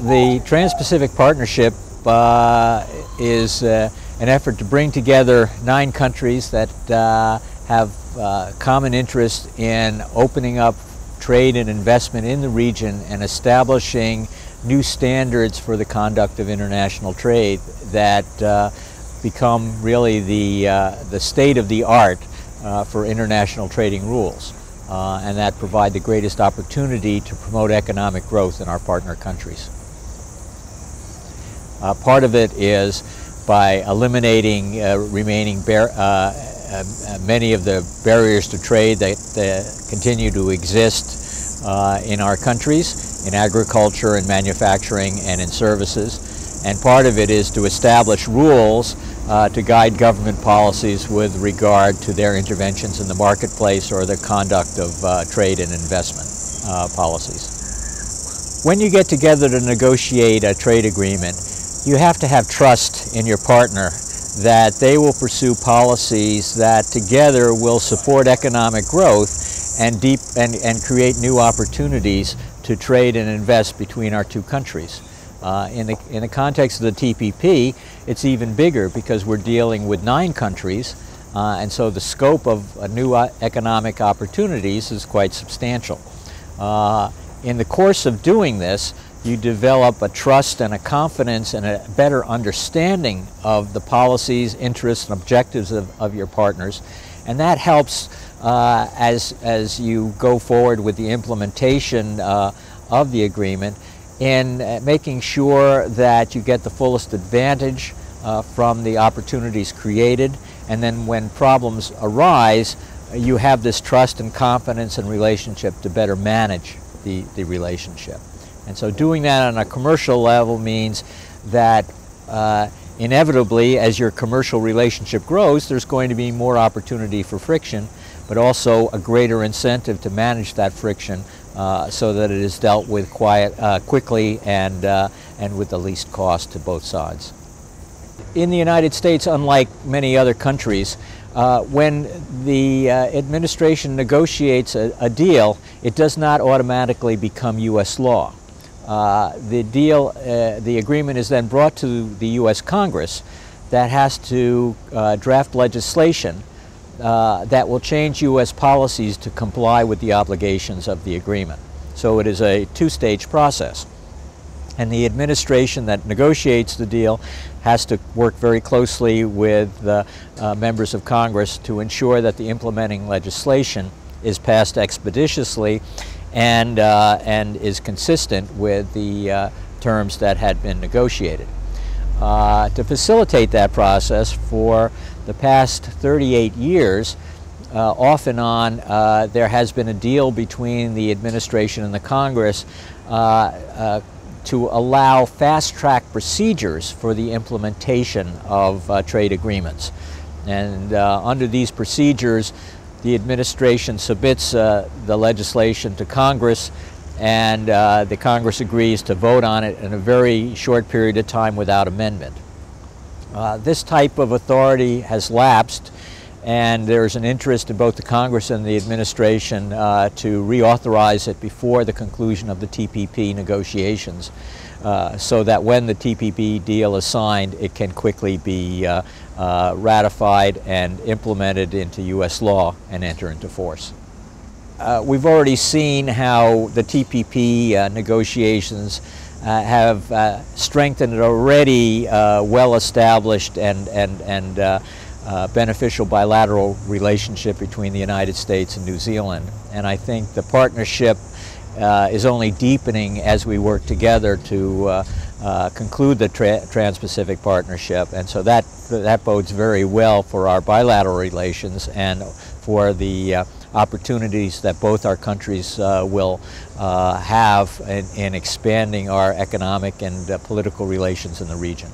The Trans-Pacific Partnership is an effort to bring together 9 countries that have common interest in opening up trade and investment in the region and establishing new standards for the conduct of international trade that become really the state of the art for international trading rules, and that provide the greatest opportunity to promote economic growth in our partner countries. Part of it is by eliminating remaining many of the barriers to trade that continue to exist in our countries, in agriculture, in manufacturing, and in services. And part of it is to establish rules to guide government policies with regard to their interventions in the marketplace or the conduct of trade and investment policies. When you get together to negotiate a trade agreement, you have to have trust in your partner that they will pursue policies that together will support economic growth and create new opportunities to trade and invest between our 2 countries. In the context of the TPP, it's even bigger because we're dealing with 9 countries, and so the scope of new economic opportunities is quite substantial. In the course of doing this, you develop a trust and a confidence and a better understanding of the policies, interests, and objectives of your partners, and that helps as you go forward with the implementation of the agreement in making sure that you get the fullest advantage from the opportunities created, and then when problems arise, you have this trust and confidence and relationship to better manage the relationship. And so doing that on a commercial level means that inevitably, as your commercial relationship grows, there's going to be more opportunity for friction, but also a greater incentive to manage that friction so that it is dealt with quickly and with the least cost to both sides. In the United States, unlike many other countries, when the administration negotiates a deal, it does not automatically become U.S. law. The agreement is then brought to the U.S. Congress that has to draft legislation that will change U.S. policies to comply with the obligations of the agreement. So it is a 2-stage process. And the administration that negotiates the deal has to work very closely with the members of Congress to ensure that the implementing legislation is passed expeditiously and is consistent with the terms that had been negotiated. To facilitate that process, for the past 38 years, off and on, there has been a deal between the administration and the Congress to allow fast-track procedures for the implementation of trade agreements. And under these procedures, the administration submits the legislation to Congress, and the Congress agrees to vote on it in a very short period of time without amendment. This type of authority has lapsed, and there's an interest in both the Congress and the administration to reauthorize it before the conclusion of the TPP negotiations, so that when the TPP deal is signed, it can quickly be ratified and implemented into U.S. law and enter into force. We've already seen how the TPP negotiations have strengthened an already well-established and beneficial bilateral relationship between the United States and New Zealand. And I think the partnership is only deepening as we work together to conclude the Trans-Pacific Partnership, and so that bodes very well for our bilateral relations and for the opportunities that both our countries will have in expanding our economic and political relations in the region.